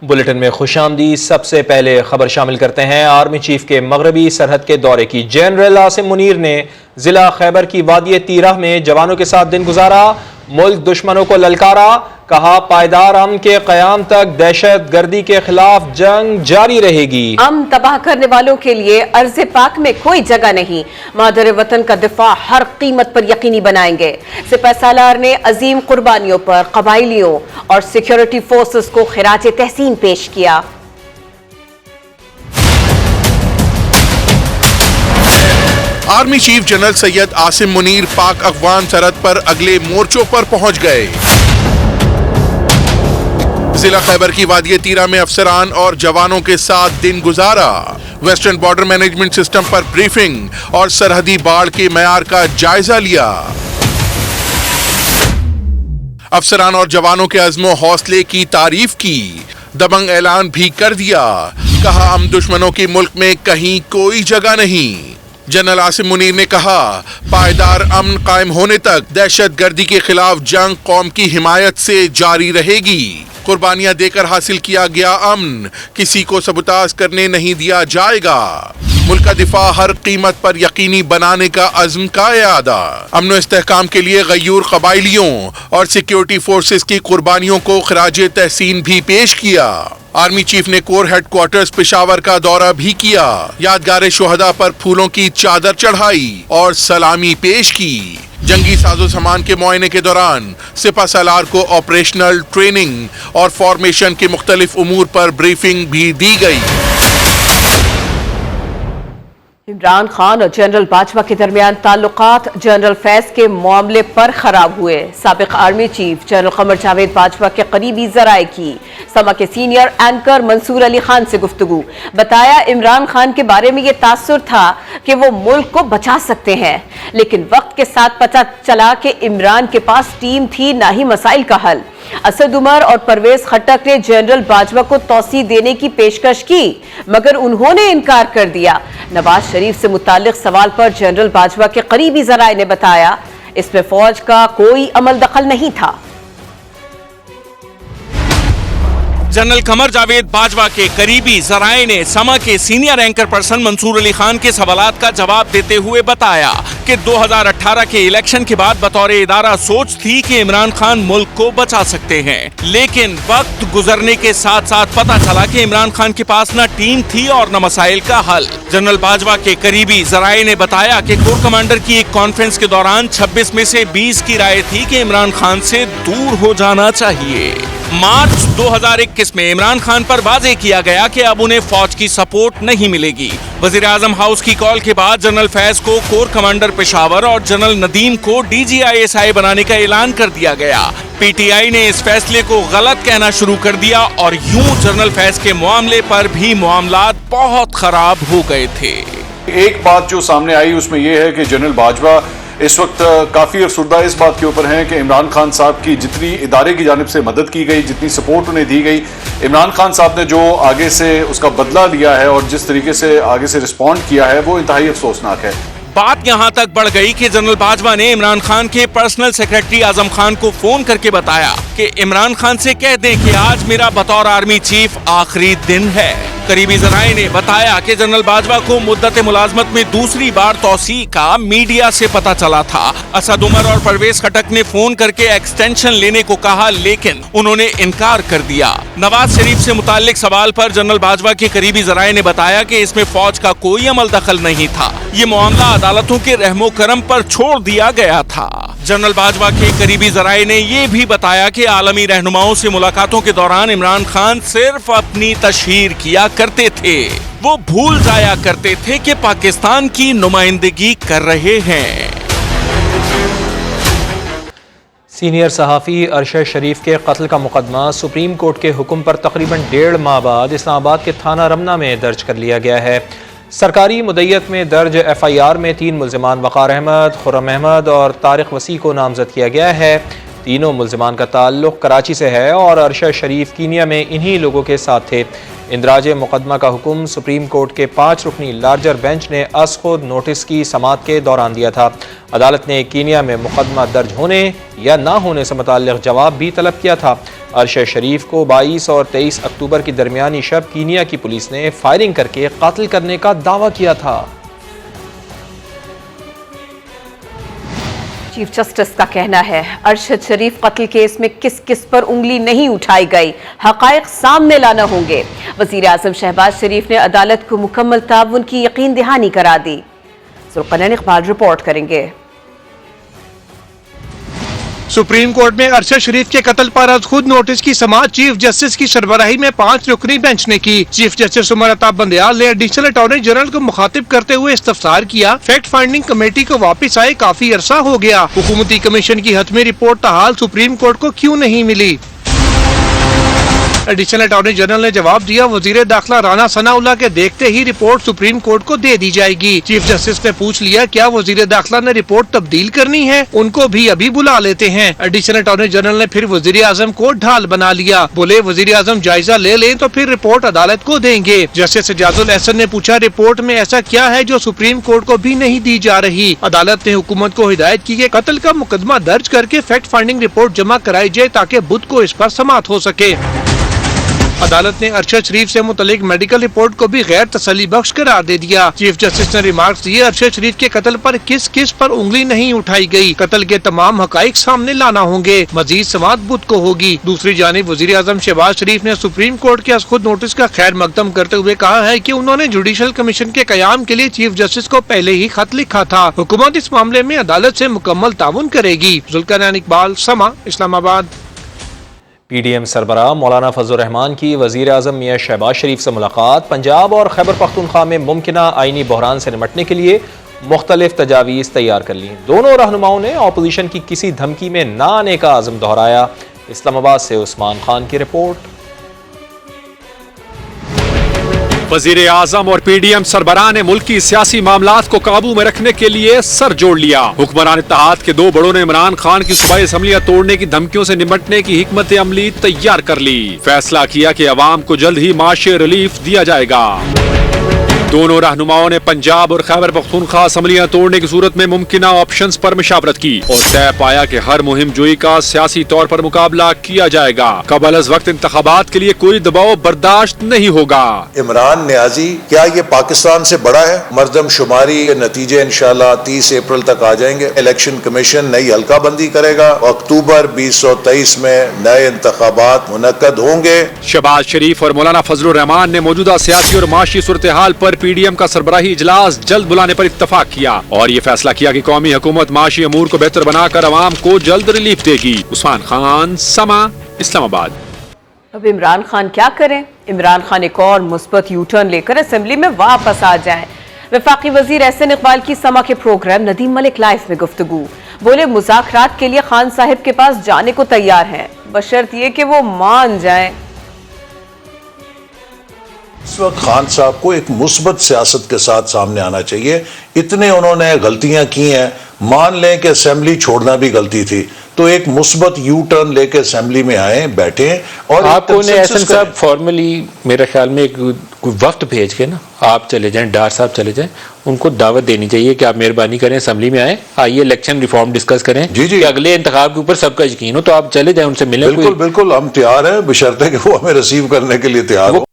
Bulletin में खुशामदी। सबसे पहले खबर शामिल करते हैं आर्मी चीफ के मगरबी सरहद के दौरे की। जनरल आसिम मुनीर ने जिला खैबर की वादी तीरह में जवानों के साथ दिन गुजारा। मुल्क दुश्मनों को ललकारा, कहा पायदार अमन के कयाम तक दहशत गर्दी के खिलाफ जंग जारी रहेगी। अमन तबाह करने वालों के लिए अर्ज़े पाक में कोई जगह नहीं। मादर वतन का दिफा हर कीमत पर यकीनी बनाएंगे। सिपह सालार ने अजीम कुर्बानियों पर कबाइलियों और सिक्योरिटी फोर्सेस को खिराज तहसीन पेश किया। Army chief general Syed Asim Munir पाक अफगान सरहद पर अगले मोर्चों पर पहुंच गए। जिला खैबर की वादी तीरा में अफसरान और जवानों के साथ दिन गुजारा। वेस्टर्न बॉर्डर मैनेजमेंट सिस्टम पर ब्रीफिंग और सरहदी बाढ़ के मयार का जायजा लिया। अफसरान और जवानों के अज़्मो हौसले की तारीफ की। दबंग ऐलान भी कर दिया, कहा हम दुश्मनों की मुल्क में कहीं कोई जगह नहीं। जनरल आसिम मुनीर ने कहा पायदार अमन कायम होने तक दहशत गर्दी के खिलाफ जंग कौम की हिमायत से जारी रहेगी। कुर्बानियां देकर हासिल किया गया अमन किसी को सबुताज करने नहीं दिया जाएगा। मुल्क का दिफा हर कीमत पर यकीनी बनाने का अज़्म का इरादा। अमन व इस्तेहकाम के लिए गयूर कबाइलियों और सिक्योरिटी फोर्सेस की कुर्बानियों को खिराज तहसीन भी पेश किया। आर्मी चीफ ने कोर हेडक्वार्टर्स पेशावर का दौरा भी किया। यादगार शोहदा पर फूलों की चादर चढ़ाई और सलामी पेश की। जंगी साजो सामान के मुआयने के दौरान सिपह सालार को ऑपरेशनल ट्रेनिंग और फॉर्मेशन के मुख्तलिफ उमूर पर ब्रीफिंग भी दी गई। इमरान खान और जनरल बाजवा के दरमियान ताल्लुकात जनरल फैज के मामले पर खराब हुए। साबिक army chief general Qamar Javed Bajwa के करीबी जराए की समा के सीनियर एंकर मंसूर अली खान से गुफ्तगू। बताया इमरान खान के बारे में ये तासुर था कि वो मुल्क को बचा सकते हैं, लेकिन वक्त के साथ पता चला कि इमरान के पास टीम थी ना ही मसाइल का हल। असद उमर और परवेज खट्टक ने जनरल बाजवा को तौसी देने की पेशकश की, मगर उन्होंने इनकार कर दिया। नवाज शरीफ से मुताल्लिक सवाल पर जनरल बाजवा के करीबी जराए ने बताया इसमें फौज का कोई अमल दखल नहीं था। जनरल कमर जावेद बाजवा के करीबी जराए ने समा के senior anchor person Mansoor Ali Khan के सवालात का जवाब देते हुए बताया कि 2018 के इलेक्शन के बाद बतौर इदारा सोच थी कि इमरान खान मुल्क को बचा सकते हैं, लेकिन वक्त गुजरने के साथ साथ पता चला कि इमरान खान के पास न टीम थी और न मसाइल का हल। जनरल बाजवा के करीबी जराए ने बताया कि कोर कमांडर की एक कॉन्फ्रेंस के दौरान 26 में से 20 की राय थी कि इमरान खान से दूर हो जाना चाहिए। मार्च 2021 में इमरान खान पर वाजे किया गया कि अब उन्हें फौज की सपोर्ट नहीं मिलेगी। वजीर आजम हाउस की कॉल के बाद जनरल फैज को कोर कमांडर पेशावर और जनरल नदीम को DGISI बनाने का ऐलान कर दिया गया। PTI ने इस फैसले को गलत कहना शुरू कर दिया और यूं जनरल फैज के मामले पर भी मामलात बहुत खराब हो गए थे। एक बात जो सामने आई उसमें यह है कि जनरल बाजवा इस वक्त काफी अफसुर्दा इस बात के ऊपर हैं कि इमरान खान साहब की जितनी इदारे की जानिब से मदद की गई, जितनी सपोर्ट उन्हें दी गई, इमरान खान साहब ने जो आगे से उसका बदला लिया है और जिस तरीके से आगे से रिस्पॉन्ड किया है वो इंतहाई अफसोसनाक है। बात यहाँ तक बढ़ गई कि जनरल बाजवा ने इमरान खान के पर्सनल सेक्रेटरी आजम खान को फोन करके बताया कि इमरान खान से कह दें कि आज मेरा बतौर आर्मी चीफ आखिरी दिन है। करीबी जराए ने बताया कि जनरल बाजवा को मुद्दत मुलाजमत में दूसरी बार तौसी का मीडिया से पता चला था। असद उमर और परवेज खट्टक ने फोन करके एक्सटेंशन लेने को कहा, लेकिन उन्होंने इनकार कर दिया। नवाज शरीफ से मुताल्लिक सवाल पर जनरल बाजवा के करीबी जराए ने बताया कि इसमें फौज का कोई अमल दखल नहीं था, ये मामला अदालतों के रहमो करम पर छोड़ दिया गया था। जनरल बाजवा के करीबी जराए ने यह भी बताया कि आलमी रहनुमाओं से मुलाकातों के दौरान इमरान खान सिर्फ अपनी तशहीर किया करते थे, वो भूल जाया करते थे कि पाकिस्तान की नुमाइंदगी कर रहे हैं। सीनियर सहाफ़ी अरशद शरीफ के कत्ल का मुकदमा सुप्रीम कोर्ट के हुक्म पर तकरीबन 1.5 माह बाद इस्लामाबाद के थाना रमना में दर्ज कर लिया गया है। सरकारी मुद्दत में दर्ज FIR में 3 मुल्ज़िमान वक़ार अहमद, खुर्रम अहमद और तारिक वसी को नामजद किया गया है। तीनों मुल्ज़िमान का ताल्लुक़ कराची से है और अरशद शरीफ कीनिया में इन्हीं लोगों के साथ थे। इंदराज मुकदमा का हुक्म सुप्रीम कोर्ट के 5 रुकनी लार्जर बेंच ने अस खुद नोटिस की समाअत के दौरान दिया था। अदालत ने कीनिया में मुकदमा दर्ज होने या ना होने से मुताल्लिक़ जवाब भी तलब किया था। अरशद शरीफ को 22 और 23 अक्टूबर की दरमियानी शब कीनिया की पुलिस ने फायरिंग करके कत्ल करने का दावा किया था। चीफ जस्टिस का कहना है अरशद शरीफ कत्ल केस में किस किस पर उंगली नहीं उठाई गई, हकायक सामने लाना होंगे। वजीर आजम शहबाज शरीफ ने अदालत को मुकम्मल ताउन की यकीन दहानी करा दी। सुल्कनैन इकबाल रिपोर्ट करेंगे। सुप्रीम कोर्ट में अरशद शरीफ के कत्ल पर आज खुद नोटिस की समाअत चीफ जस्टिस की सरबराही में 5 रुकनी बेंच ने की। चीफ जस्टिस उमर अताब बंदयाल ने एडिशनल अटॉर्नी जनरल को मुखातिब करते हुए इस्तफसार किया, फैक्ट फाइंडिंग कमेटी को वापस आए काफी अरसा हो गया, हुकूमती कमीशन की हतमी रिपोर्ट ताहाल सुप्रीम कोर्ट को क्यों नहीं मिली। एडिशनल अटॉर्नी जनरल ने जवाब दिया, वजीर दाखिला राना सनाउल्लाह के देखते ही रिपोर्ट सुप्रीम कोर्ट को दे दी जाएगी। चीफ जस्टिस ने पूछ लिया, क्या वजीर दाखिला ने रिपोर्ट तब्दील करनी है, उनको भी अभी बुला लेते हैं। एडिशनल अटॉर्नी जनरल ने फिर वजीर आजम को ढाल बना लिया, बोले वजीर आजम जायजा ले लें तो फिर रिपोर्ट अदालत को देंगे। जस्टिस एजाजुल एहसन ने पूछा, रिपोर्ट में ऐसा क्या है जो सुप्रीम कोर्ट को भी नहीं दी जा रही। अदालत ने हुकूमत को हिदायत की कि कत्ल का मुकदमा दर्ज करके फैक्ट फाइंडिंग रिपोर्ट जमा कराई जाए ताकि बुध को इस पर समाअत हो सके। अदालत ने अरशद शरीफ से मुतल्लिक मेडिकल रिपोर्ट को भी गैर तसल्ली बख्श करार दे दिया। चीफ जस्टिस ने रिमार्क्स दिए, अरशद शरीफ के कत्ल पर किस किस पर उंगली नहीं उठाई गई, कत्ल के तमाम हकाइक सामने लाना होंगे। मजीद समाअत बुध को होगी। दूसरी जानिब वजीर आजम शहबाज शरीफ ने सुप्रीम कोर्ट के खुद नोटिस का खैर मकदम करते हुए कहा है कि उन्होंने जुडिशल कमीशन के कयाम के लिए चीफ जस्टिस को पहले ही खत लिखा था। हुकूमत इस मामले में अदालत से मुकम्मल ताउन करेगी। जुल्करनैन इकबाल, समा, इस्लामाबाद। PDM सरबराह मौलाना फजलुर रहमान की वजीर आजम मियां शहबाज शरीफ से मुलाकात। पंजाब और खैबर पख्तूनख्वा में मुमकिना आईनी बहरान से निपटने के लिए मुख्तलिफ तजावीज़ तैयार कर ली। दोनों रहनुमाओं ने अपोजिशन की किसी धमकी में न आने का आज़म दोहराया। इस्लामाबाद से उस्मान खान की रिपोर्ट। वजीर आजम और PDM सरबराह ने मुल्क की सियासी मामलात को काबू में रखने के लिए सर जोड़ लिया। हुक्मरान इत्तेहाद के 2 बड़ों ने इमरान खान की सूबाई असम्बलियां तोड़ने की धमकियों से निपटने की हिकमत अमली तैयार कर ली। फैसला किया कि अवाम को जल्द ही माशी रिलीफ दिया जाएगा। दोनों रहनुमाओं ने पंजाब और खैबर पख्तूनख्वा असम्बलियां तोड़ने की सूरत में मुमकिना ऑप्शंस पर मशावरत की और तय पाया कि हर मुहिम जोई का सियासी तौर पर मुकाबला किया जाएगा। कबल अज वक्त इंतखाबात के लिए कोई दबाव बर्दाश्त नहीं होगा। इमरान नियाजी, क्या ये पाकिस्तान से बड़ा है? मर्दम शुमारी के नतीजे इंशाल्लाह 30 अप्रैल तक आ जाएंगे। इलेक्शन कमीशन नई हल्का बंदी करेगा। अक्टूबर 2023 में नए इंतखाबात मुनक्कद होंगे। शहबाज शरीफ और मौलाना फजलुर रहमान ने मौजूदा सियासी और माशी सूरत हाल पर PDM का सरबराही इजलास जल्द बुलाने पर इत्तफाक किया और ये फैसला किया कि कौमी हुकूमत माशी अमूर को बेहतर बनाकर अवाम को जल्द रिलीफ देगी। उस्मान खान, समा, इस्लामाबाद। अब इमरान खान क्या करें? इमरान खान एक और मुस्बत यूटर्न लेकर असेंबली में वापस आ जाए। वफाकी वजीर एहसन इकबाल की समा के प्रोग्राम नदीम मलिक लाइव में गुफ्तगू, बोले मुज़ाकरात के लिए खान साहिब के पास जाने को तैयार हैं, बशर्त ये कि वो मान जाएं। इस वक्त खान साहब को एक मुस्बत सियासत के साथ सामने आना चाहिए। इतने उन्होंने गलतियां की हैं, मान लें कि असेंबली छोड़ना भी गलती थी, तो एक मुस्बत यू टर्न लेके असेंबली में आए, बैठे और आपको एहसन साहब फॉर्मली मेरे ख्याल में एक वक्त भेज के ना आप चले जाएं, डार साहब चले जाएं, उनको दावत देनी चाहिए कि आप मेहरबानी करें असेंबली में आए, आइए इलेक्शन रिफॉर्म डिस्कस करें। जी जी, कि अगले इंतखाब के ऊपर सबका यकीन हो तो आप चले जाएं, उनसे मिलें। बिल्कुल बिल्कुल, हम तैयार हैं, बशर्ते कि वो हमें रिसीव करने के लिए तैयार हो।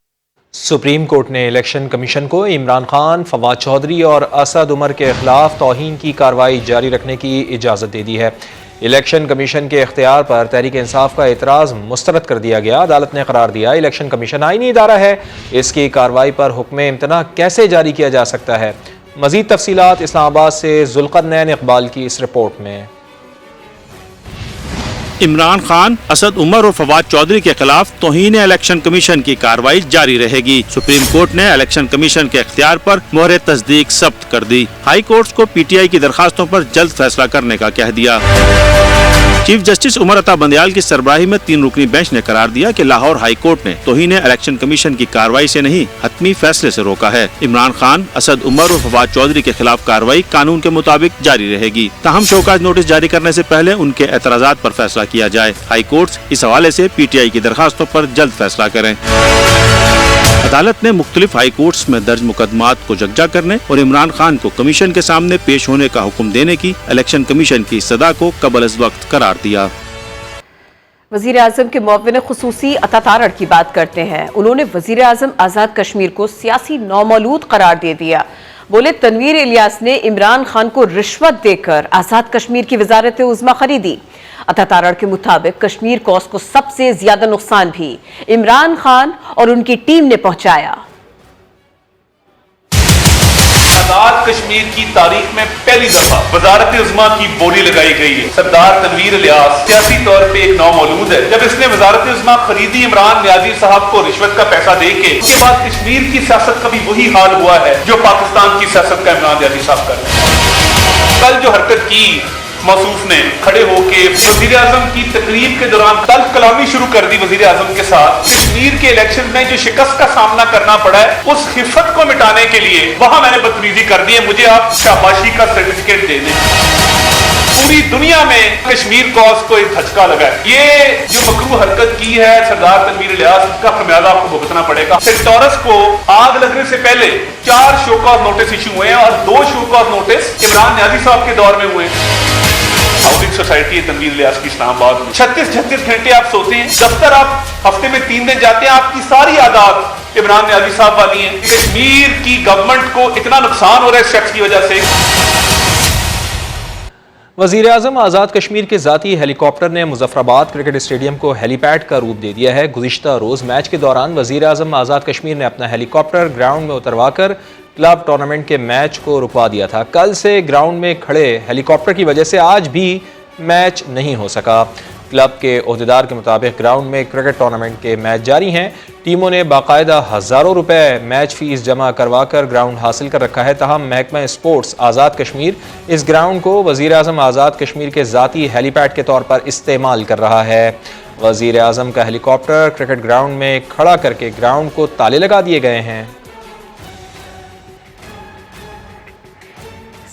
सुप्रीम कोर्ट ने इलेक्शन कमीशन को इमरान खान, फवाद चौधरी और असद उमर के खिलाफ तौहीन की कार्रवाई जारी रखने की इजाज़त दे दी है। इलेक्शन कमीशन के इख्तियार पर तहरीक इंसाफ का एतराज़ मुस्तरद कर दिया गया। अदालत ने करार दिया, इलेक्शन कमीशन आईनी इदारा है, इसकी कार्रवाई पर हुक्म इम्तना कैसे जारी किया जा सकता है। मज़ीद तफसीलात इस्लामाबाद से जुल्करनैन इकबाल की इस रिपोर्ट में। इमरान खान, असद उमर और फवाद चौधरी के खिलाफ तौहीन इलेक्शन कमीशन की कार्रवाई जारी रहेगी। सुप्रीम कोर्ट ने इलेक्शन कमीशन के इख्तियार पर मोहर तस्दीक जब्त कर दी। हाई कोर्ट को PTI की दरखास्तों पर जल्द फैसला करने का कह दिया। चीफ जस्टिस उमर अता बंदयाल की सरबराही में 3 रुकनी बेंच ने करार दिया कि लाहौर हाई कोर्ट ने तौहीन इलेक्शन कमीशन की कार्रवाई से नहीं, हतमी फैसले से रोका है। इमरान खान, असद उमर और फवाद चौधरी के खिलाफ कार्रवाई कानून के मुताबिक जारी रहेगी। ताहम शौकात नोटिस जारी करने से पहले उनके एतराजात पर फैसला किया जाए। हाई कोर्ट इस हवाले से PTI की दरखास्तों पर जल्द फैसला करें। अदालत ने मुख्तलिफ हाई कोर्ट्स में दर्ज मुकदमात को यकजा करने और इमरान खान को कमीशन के सामने पेश होने का हुक्म देने की इलेक्शन कमीशन की सदा को कबल अज वक्त करार दिया। वजीर आजम के मुअव्विन खुसूसी अता तारड़ की बात करते हैं। उन्होंने वजीर आजम आजाद कश्मीर को सियासी नौमौलूद करार दे दिया। बोले तनवीर इलियास ने इमरान खान को रिश्वत देकर आजाद कश्मीर की वजारत उज़्मा खरीदी। अता तारड़ के मुताबिक कश्मीर कॉज को सबसे ज्यादा नुकसान भी इमरान खान और उनकी टीम ने पहुंचाया। आजाद कश्मीर की तारीख में पहली दफा वजारत उज़्मा की बोली लगाई गई है। सरदार तनवीर इलियास सियासी तौर पे एक नौमौलूद है। जब इसने वजारत उज़्मा खरीदी इमरान नियाजी साहब को रिश्वत का पैसा देके, उसके बाद कश्मीर की सियासत का भी वही हाल हुआ है जो पाकिस्तान की सियासत का इमरान नियाजी साहब कर रहे हैं। कल जो हरकत की मौसूफ ने खड़े होके वजीर आजम की तकरीब के दौरान तल्ख कलामी शुरू कर दी वजीर आजम के साथ। कश्मीर के इलेक्शन में जो शिकस्त का सामना करना पड़ा है उस खिफत को मिटाने के लिए वहां मैंने बदतमीजी कर दी है, मुझे आप शाबाशी का सर्टिफिकेट दे दें। पूरी दुनिया में कश्मीर कॉज को एक धचका लगा है। ये जो मकरू हरकत की है सरदार तनवीर इलियास, इसका खमियाजा आपको भुगतना पड़ेगा। सेंटोरस को आग लगने से पहले 4 शो कॉज नोटिस इशू हुए हैं और 2 show cause notice Imran Niazi साहब के दौर में हुए हैं। हाउसिंग सोसाइटी है तनवीर इलियास की इस्लामाबाद में। 36-36 घंटे आप सोते हैं, दफ्तर आप हफ्ते में 3 दिन जाते हैं, आपकी सारी आदात इमरान नियाजी साहब वाली हैं। कश्मीर की गवर्नमेंट को इतना नुकसान हो रहा है इस शख्स की वजह से। वज़ीर आज़म आज़ाद कश्मीर के ज़ाती हेलीकॉप्टर ने मुजफ्फराबाद क्रिकेट स्टेडियम को हेलीपैड का रूप दे दिया है। गुज़िश्ता रोज़ मैच के दौरान वज़ीर आज़म आज़ाद कश्मीर ने अपना हेलीकॉप्टर ग्राउंड में उतरवा कर क्लब टूर्नामेंट के मैच को रुकवा दिया था। कल से ग्राउंड में खड़े हेलीकॉप्टर की वजह से आज भी मैच नहीं हो सका। क्लब के ओहदेदार के मुताबिक ग्राउंड में क्रिकेट टूर्नामेंट के मैच जारी हैं। टीमों ने बाकायदा हज़ारों रुपए मैच फीस जमा करवा कर ग्राउंड हासिल कर रखा है। ताहम महकमा स्पोर्ट्स आज़ाद कश्मीर इस ग्राउंड को वज़ीर आज़म आज़ाद कश्मीर के ज़ाती हेलीपैड के तौर पर इस्तेमाल कर रहा है। वज़ीर आज़म का हेलीकॉप्टर क्रिकेट ग्राउंड में खड़ा करके ग्राउंड को ताले लगा दिए गए हैं।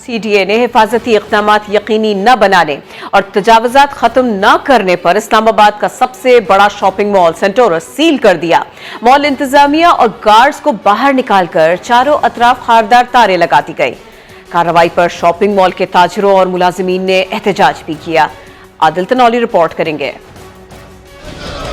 CDA ने हिफाजती इक़दामात यकीनी न बनाने और तजावुज़ात ख़त्म न करने पर इस्लामाबाद का सबसे बड़ा शॉपिंग मॉल सेंटोरस सील कर दिया। मॉल इंतजामिया और गार्ड्स को बाहर निकालकर चारों अतराफ खारदार तारे लगा दी गई। कार्रवाई पर शॉपिंग मॉल के ताजरों और मुलाजिमीन ने एहतजाज भी किया। आदिल तनौली रिपोर्ट करेंगे।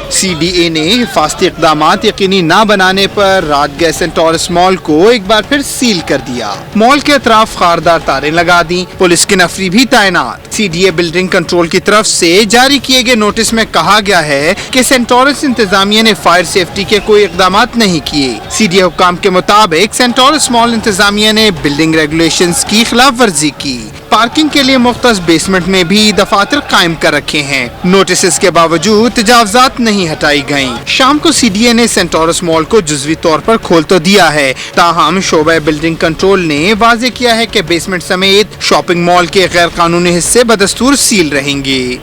CDA ने हिफाजती इक़दामात यकीनी न बनाने पर रात गए सेंटोरस मॉल को एक बार फिर सील कर दिया। मॉल के अतराफ खारदार तारें लगा दी, पुलिस की नफरी भी तैनात। CDA बिल्डिंग कंट्रोल की तरफ से जारी किए गए नोटिस में कहा गया है कि सेंटोरस इंतजामिया ने फायर सेफ्टी के कोई इक़दामात नहीं किए। CDA हुक्काम के मुताबिक सेंटोरस मॉल इंतजामिया ने बिल्डिंग रेगुलेशंस की खिलाफ वर्जी की। पार्किंग के लिए मुख्तस बेसमेंट में भी दफातर कायम कर रखे हैं। नोटिस के बावजूद तजावुज़ात नहीं हटाई गयी। शाम को CDA ने सेंटोरस मॉल को जुज़वी तौर पर खोल तो दिया है, ताहम शोबा बिल्डिंग कंट्रोल ने वाज़ेह किया है कि बेसमेंट समेत शॉपिंग मॉल के गैर कानूनी हिस्से बदस्तूर सील रहेंगे।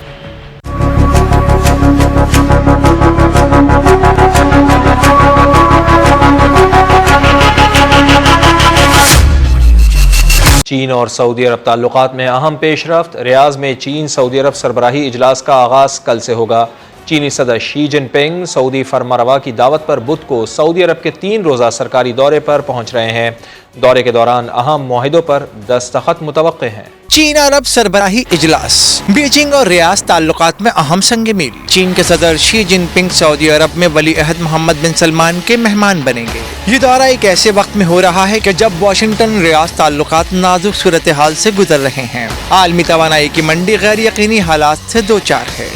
चीन और सऊदी अरब ताल्लुकात में अहम पेशरफ्त। रियाज में चीन सऊदी अरब सरबराही इजलास का आगाज कल से होगा। चीनी सदर शी जिनपिंग सऊदी फरमारवा की दावत पर बुध को सऊदी अरब के 3 रोज़ा सरकारी दौरे पर पहुंच रहे हैं। दौरे के दौरान अहम मुआहिदों पर दस्तखत मुतवक्के हैं। चीन अरब सरबराही इजलास, बीजिंग और रियाज ताल्लुकात में अहम संग मील। चीन के सदर शी जिनपिंग सऊदी अरब में वली अहद मोहम्मद बिन सलमान के मेहमान बनेंगे। ये दौरा एक ऐसे वक्त में हो रहा है कि जब वाशिंगटन रियाज ताल्लुकात नाजुक सूरत हाल से गुजर रहे हैं। आलमी तवानाई की मंडी गैर यकीनी हालात से दो चार है।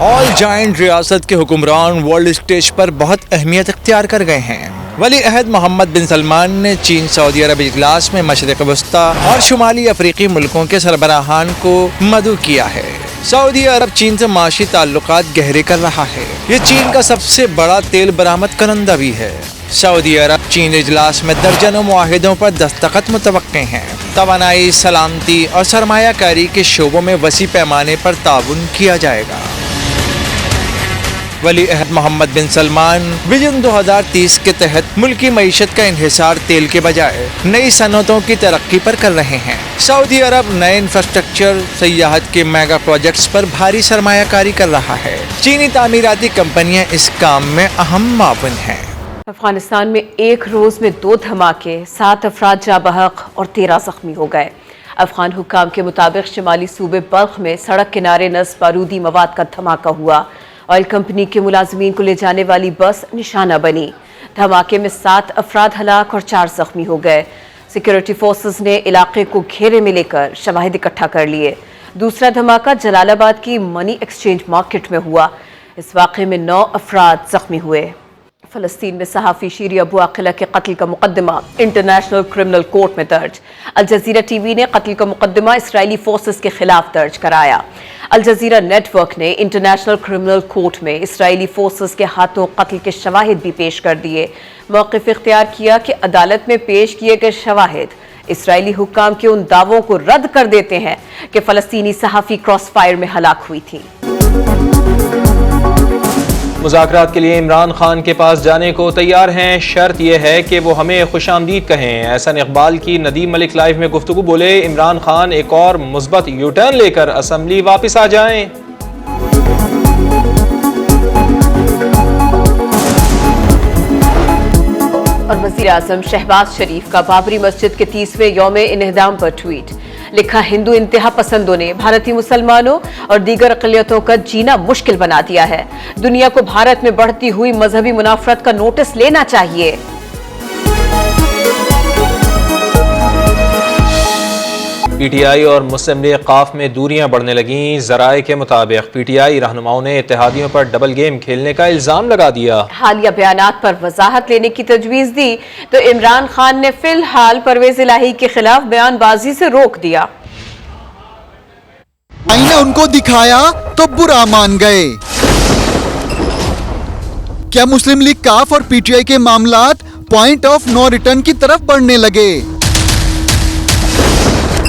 ऑल जाइंट रियासत के हुक्मरान वर्ल्ड स्टेज पर बहुत अहमियत इख्तियार कर गए हैं। वली अहद मोहम्मद बिन सलमान ने चीन सऊदी अरब इजलास में मशरिक़ वस्ता और शुमाली अफ्रीकी मुल्कों के सरबराहान को मदऊ किया है। सऊदी अरब चीन से माशी ताल्लुकात गहरे कर रहा है। ये चीन का सबसे बड़ा तेल बरामद करंदा भी है। सऊदी अरब चीन इजलास में दर्जनों मुआहिदों पर दस्तखत मुतवक्के हैं। तवानाई, सलामती और सरमायाकारी के शोबों में वसी पैमाने पर ताउन किया जाएगा। वली अहद मोहम्मद बिन सलमान विजन 2030 के तहत मुल्की मईशत का इन्हिसार तेल के बजाय नई सनतों की तरक्की पर कर रहे हैं। सऊदी अरब नए इंफ्रास्ट्रक्चर सयाहत के मेगा प्रोजेक्ट्स पर भारी सरमायाकारी कर रहा है। चीनी तामीराती कंपनियां इस काम में अहम मावन हैं। अफगानिस्तान में एक रोज में 2 धमाके, 7 अफराद जाँ बहक और 13 जख्मी हो गए। अफगान हुक्काम के मुताबिक शिमाली सूबे बल्ख में सड़क किनारे नस्ब बारूदी मवाद का धमाका हुआ। ऑयल कंपनी के मुलाजमीन को ले जाने वाली बस निशाना बनी। धमाके में 7 अफराद हलाक और 4 जख्मी हो गए। सिक्योरिटी फोर्सेस ने इलाके को घेरे में लेकर शवाहिद इकट्ठा कर लिए। दूसरा धमाका जलालाबाद की मनी एक्सचेंज मार्केट में हुआ। इस वाक़े में 9 अफराद जख्मी हुए। फ़लस्तीन में सहाफ़ी शीरी अबू आकिला के कत्ल का मुकदमा इंटरनेशनल क्रिमिनल कोर्ट में दर्ज। अल जज़ीरा टीवी ने कत्ल का मुकदमा इसराइली फोर्सेस के खिलाफ दर्ज कराया। अल जज़ीरा नेटवर्क ने इंटरनेशनल क्रिमिनल कोर्ट में इसराइली फोर्सेस के हाथों कत्ल के शवाहिद भी पेश कर दिए। मौक़िफ़ इख्तियार किया कि अदालत में पेश किए गए शवाहिद इसराइली हुक्काम के उन दावों को रद्द कर देते हैं कि फ़लस्तीनी सहाफ़ी क्रॉस फायर में हलाक हुई थी। मुज़ाकरात के लिए इमरान खान के पास जाने को तैयार हैं, शर्त यह है कि वो हमें खुशामदीद कहें। एहसन इकबाल की नदीम मलिक लाइव में गुफ्तगू। बोले, इमरान खान एक और मुस्बत यू टर्न लेकर असम्बली वापस आ जाएं। और वज़ीर आज़म शहबाज शरीफ का बाबरी मस्जिद के 30वें यौम इन्हदाम पर ट्वीट लिखा, हिंदू इंतहा पसंदों ने भारतीय मुसलमानों और दीगर अक़लियतों का जीना मुश्किल बना दिया है। दुनिया को भारत में बढ़ती हुई मजहबी मुनाफरत का नोटिस लेना चाहिए। पीटीआई और मुस्लिम लीग क़ाफ में दूरियां बढ़ने लगीं। ज़राए के मुताबिक पीटीआई रहनुमाओं ने इत्तेहादियों पर डबल गेम खेलने का इल्ज़ाम लगा दिया। हालिया बयानात पर वजाहत लेने की तजवीज़ दी तो इमरान खान ने फिलहाल परवेज इलाही के खिलाफ बयानबाजी से रोक दिया। आईने उनको दिखाया तो बुरा मान गए। क्या मुस्लिम लीग काफ और पीटीआई के मामलात पॉइंट ऑफ नो रिटर्न की तरफ बढ़ने लगे?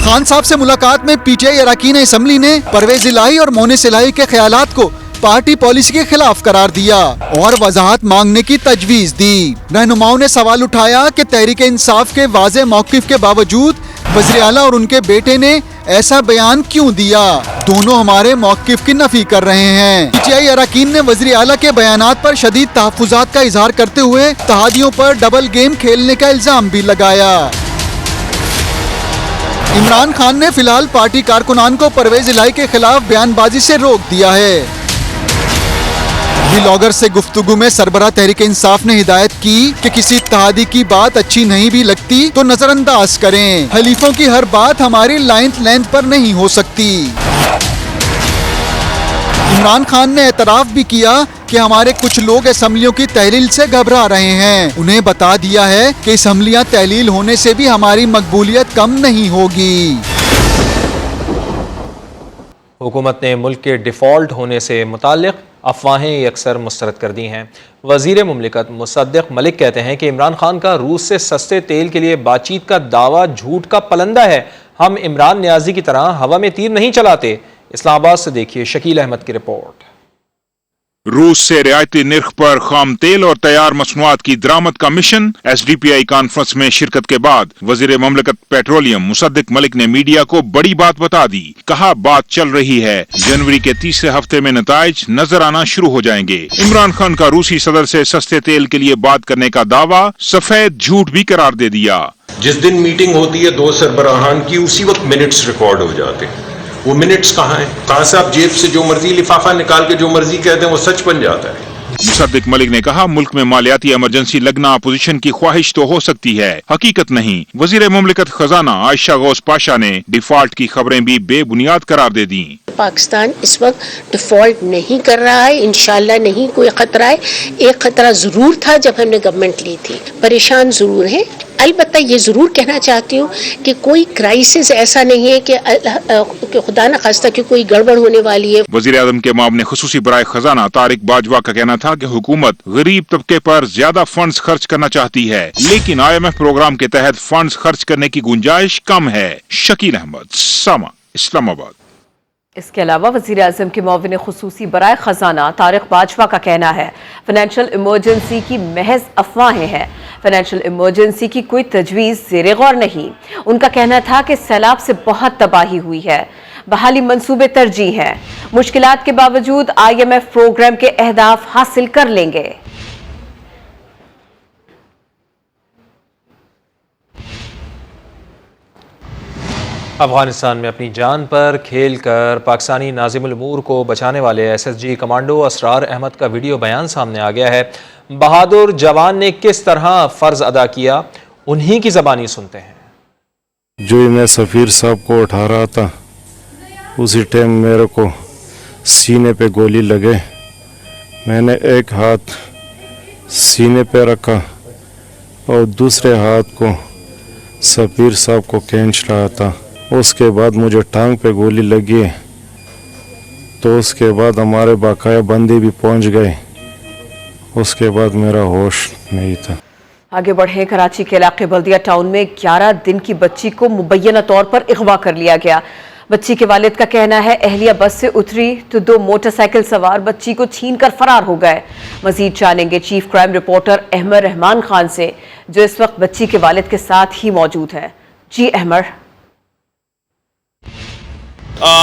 खान साहब से मुलाकात में पीटीआई अरकान असम्बली ने परवेज इलाही और मोनिस इलाही के ख्यालात को पार्टी पॉलिसी के खिलाफ करार दिया और वजाहत मांगने की तजवीज दी। रहनुमाओं ने सवाल उठाया कि तहरीक इंसाफ के वाज़े मौक़िफ़ के बावजूद वज़ीर आला और उनके बेटे ने ऐसा बयान क्यों दिया। दोनों हमारे मौक़िफ़ की नफी कर रहे हैं। पीटीआई अरकान ने वज़ीर आला के बयानात पर शदीद तहफ़्फ़ुज़ात का इजहार करते हुए इत्तेहादियों पर डबल गेम खेलने का इल्ज़ाम भी लगाया। इमरान खान ने फिलहाल पार्टी कारकुनान को परवेज इलाही के खिलाफ बयानबाजी से रोक दिया है। व्लॉगर से गुफ्तगू में सरबराह तहरीक इंसाफ ने हिदायत की कि किसी इत्तेहादी की बात अच्छी नहीं भी लगती तो नजरअंदाज करें। खलीफों की हर बात हमारी लेंथ पर नहीं हो सकती। इमरान खान ने एतराफ भी किया कि हमारे कुछ लोग असम्बलियों की तहलील से घबरा रहे हैं। उन्हें बता दिया है कि असम्बलियां तहलील होने से भी हमारी मकबूलियत कम नहीं होगी। हुकूमत ने मुल्क के डिफ़ॉल्ट होने से मुताल्लिक़ अफवाहें अक्सर मुस्तरद कर दी हैं। वज़ीर मुमलिकत मुसद्दिक़ मलिक कहते हैं कि इमरान खान का रूस से सस्ते तेल के लिए बातचीत का दावा झूठ का पलंदा है। हम इमरान न्याजी की तरह हवा में तीर नहीं चलाते। इस्लामाबाद से देखिए शकील अहमद की रिपोर्ट। रूस से रियायती निर्ख पर खाम तेल और तैयार मसनूआत की दरामद का मिशन। SDPI कॉन्फ्रेंस में शिरकत के बाद वजीर मुमलिकत पेट्रोलियम मुसद्दिक मलिक ने मीडिया को बड़ी बात बता दी। कहा, बात चल रही है, जनवरी के तीसरे हफ्ते में नताइज नजर आना शुरू हो जाएंगे। इमरान खान का रूसी सदर से सस्ते तेल के लिए बात करने का दावा सफेद झूठ भी करार दे दिया। जिस दिन मीटिंग होती है दो सरबराहान की, उसी वक्त मिनट्स रिकॉर्ड हो जाते हैं। वो मिनट्स कहाँ हैं? कहाँ से आप जेब से जो मर्जी लिफाफा निकाल के जो मर्जी कहते हैं वो सच बन जाता है। मुसद्दिक मलिक ने कहा, मुल्क में मालियाती इमरजेंसी लगना अपोजिशन की ख्वाहिश तो हो सकती है, हकीकत नहीं। वजीर मुमलिकत खजाना आयशा गौस पाशा ने डिफॉल्ट की खबरें भी बेबुनियाद करार दे दी। पाकिस्तान इस वक्त डिफॉल्ट नहीं कर रहा है, इंशाल्लाह नहीं कोई खतरा है। एक खतरा जरूर था जब हमने गवर्नमेंट ली थी, परेशान जरूर है। अलबत्ता ये जरूर कहना चाहती हूँ कि कोई क्राइसिस ऐसा नहीं है कि खुदा न खास्ता कि कोई गड़बड़ होने वाली है। वजीर आज़म के मामले खुसूसी बराए खजाना तारिक बाजवा का कहना था कि हुकूमत गरीब तबके पर ज्यादा फंड्स खर्च करना चाहती है, लेकिन IMF प्रोग्राम के तहत फंड्स खर्च करने की गुंजाइश कम है। शकील अहमद, सामा, इस्लामाबाद। इसके अलावा वज़ीर आज़म के मुआविन खुसूसी बराए खजाना तारिक बाजवा का कहना है, फाइनेंशियल इमरजेंसी की महज अफवाहें हैं। फाइनेंशियल इमरजेंसी की कोई तजवीज़ ज़ेरे गौर नहीं। उनका कहना था कि सैलाब से बहुत तबाही हुई है, बहाली मंसूबे तरजीह हैं, मुश्किलात के बावजूद IMF प्रोग्राम के अहदाफ हासिल कर लेंगे। अफगानिस्तान में अपनी जान पर खेल कर पाकिस्तानी नाज़िमुल उमूर को बचाने वाले SSG कमांडो असरार अहमद का वीडियो बयान सामने आ गया है। बहादुर जवान ने किस तरह फ़र्ज अदा किया, उन्हीं की ज़बानी सुनते हैं। जो मैं सफ़ीर साहब को उठा रहा था, उसी टाइम मेरे को सीने पे गोली लगे। मैंने एक हाथ सीने पे रखा और दूसरे हाथ को सफ़ीर साहब को खींच रहा था। उसके बाद मुझे टांग पे गोली लगी, तो उसके बाद हमारे बाकाया बंदी भी पहुंच गए। उसके बाद मेरा होश नहीं था। आगे बढ़े, कराची के इलाके बल्दिया टाउन में 11 दिन की बच्ची को मुबैना तौर पर अगवा कर लिया गया। बच्ची के वालिद का कहना है अहलिया बस से उतरी तो 2 मोटरसाइकिल सवार बच्ची को छीनकर फरार हो गए। मजीद जानेंगे chief crime reporter Ahmar Rahman Khan से, जो इस वक्त बच्ची के वालिद के साथ ही मौजूद है। जी अहमर।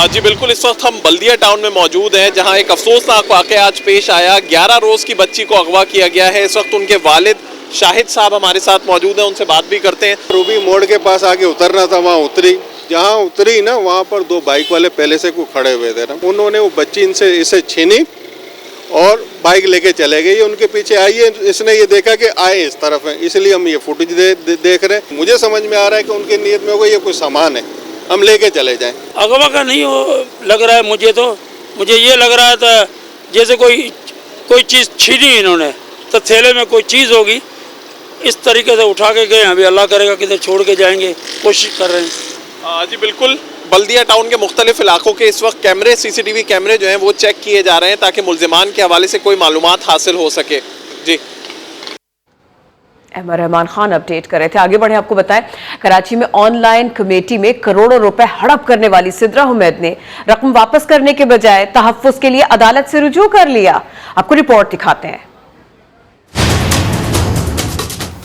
जी बिल्कुल, इस वक्त हम बल्दिया टाउन में मौजूद हैं, जहां एक अफसोसनाक वाक़या आज पेश आया। 11 रोज की बच्ची को अगवा किया गया है। इस वक्त उनके वालिद शाहिद साहब हमारे साथ मौजूद हैं, उनसे बात भी करते हैं। रूबी मोड़ के पास आके उतरना था, वहाँ उतरी। जहाँ उतरी ना, वहाँ पर 2 बाइक वाले पहले से को खड़े हुए थे ना, उन्होंने वो बच्ची इसे छीनी और बाइक लेके चले गई। उनके पीछे आई है, इसने ये देखा कि आए इस तरफ है, इसलिए हम ये फुटेज देख रहे हैं। मुझे समझ में आ रहा है कि उनकी नीयत में होगा ये कोई सामान है, हम लेके चले जाएं। अगवा का नहीं लग रहा है मुझे ये लग रहा था जैसे कोई चीज़ छीनी इन्होंने, तो थैले में कोई चीज़ होगी, इस तरीके से उठा के गए। अभी अल्लाह करेगा किधर छोड़ के जाएंगे, कोशिश कर रहे हैं। जी बिल्कुल, बल्दिया टाउन के मुख्तलिफ इलाकों के इस वक्त कैमरे, CCTV कैमरे जो हैं वो चेक किए जा रहे हैं, ताकि मुल्जिमान के हवाले से कोई मालूमात हासिल हो सके। जी अहमर रहमान खान अपडेट कर रहे थे। आगे बढ़े, आपको बताएं, कराची में ऑनलाइन कमेटी में करोड़ों रुपए हड़प करने वाली सिद्रा हुमैद ने रकम वापस करने के बजाय तहफ्फुज के लिए अदालत से रुजू कर लिया। आपको रिपोर्ट दिखाते हैं।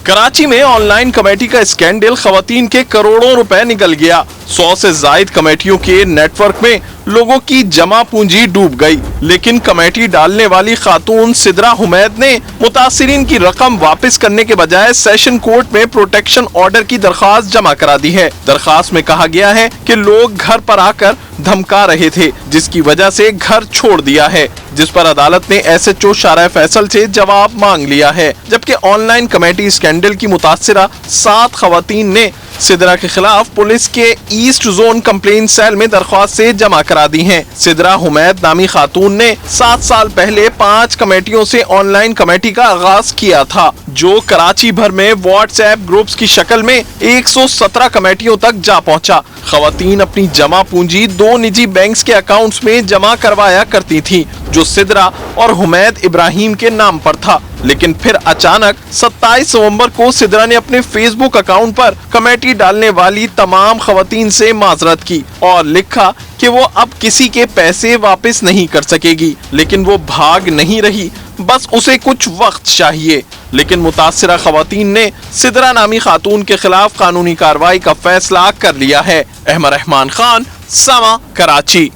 कराची में ऑनलाइन कमेटी का स्कैंडल, खवातीन के करोड़ों रुपए निकल गया। 100 से जायद कमेटियों के नेटवर्क में लोगों की जमा पूंजी डूब गई, लेकिन कमेटी डालने वाली खातून सिद्रा हुमैद ने मुतासिरीन की रकम वापस करने के बजाय सेशन कोर्ट में प्रोटेक्शन ऑर्डर की दरख्वास्त जमा करा दी है। दरख्वास्त में कहा गया है कि लोग घर पर आकर धमका रहे थे, जिसकी वजह से घर छोड़ दिया है, जिस पर अदालत ने SHO शारा फैसल से जवाब मांग लिया है। जबकि ऑनलाइन कमेटी स्कैंडल की मुतासिरा 7 खवातीन ने सिद्रा के खिलाफ पुलिस के ईस्ट जोन कंप्लेंट सेल में दरख्वास्त से जमा करा दी हैं। सिद्रा हुमैद नामी खातून ने 7 साल पहले 5 कमेटियों से ऑनलाइन कमेटी का आगाज किया था, जो कराची भर में व्हाट्सएप ग्रुप्स की शक्ल में 117 कमेटियों तक जा पहुंचा। खवातीन अपनी जमा पूंजी 2 निजी बैंक्स के अकाउंट्स में जमा करवाया करती थी, जो सिद्रा और हुमैद इब्राहिम के नाम पर था। लेकिन फिर अचानक 27 नवंबर को सिद्रा ने अपने फेसबुक अकाउंट पर कमेटी डालने वाली तमाम खवातीन से माजरत की और लिखा कि वो अब किसी के पैसे वापस नहीं कर सकेगी, लेकिन वो भाग नहीं रही, बस उसे कुछ वक्त चाहिए। लेकिन मुतासिरा खवातीन ने सिद्रा नामी खातून के खिलाफ कानूनी कार्रवाई का फैसला कर लिया है। अहमर रहमान खान, समा, कराची।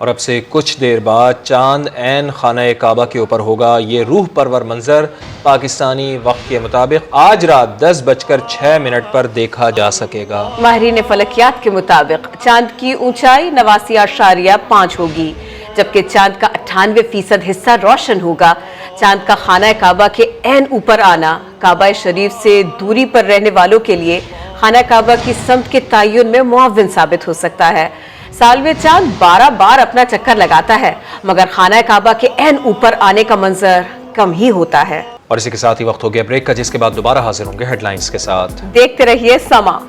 और अब से कुछ देर बाद चांद ऐन खाना काबा के ऊपर होगा। ये रूह परवर मंजर पाकिस्तानी वक्त के मुताबिक आज रात 10:06 पर देखा जा सकेगा। माहिरीन फलकियात के मुताबिक चांद की ऊंचाई 89.5 होगी, जबकि चांद का 98% हिस्सा रोशन होगा। चांद का खाना काबा के ऐन ऊपर आना काबा शरीफ से दूरी पर रहने वालों के लिए खाना काबा की समत के तयन में मुआविन साबित हो सकता है। साल में चांद 12 बार अपना चक्कर लगाता है, मगर खाना काबा के ऐन ऊपर आने का मंजर कम ही होता है। और इसी के साथ ही वक्त हो गया ब्रेक का, जिसके बाद दोबारा हाजिर होंगे हेडलाइंस के साथ। देखते रहिए समा।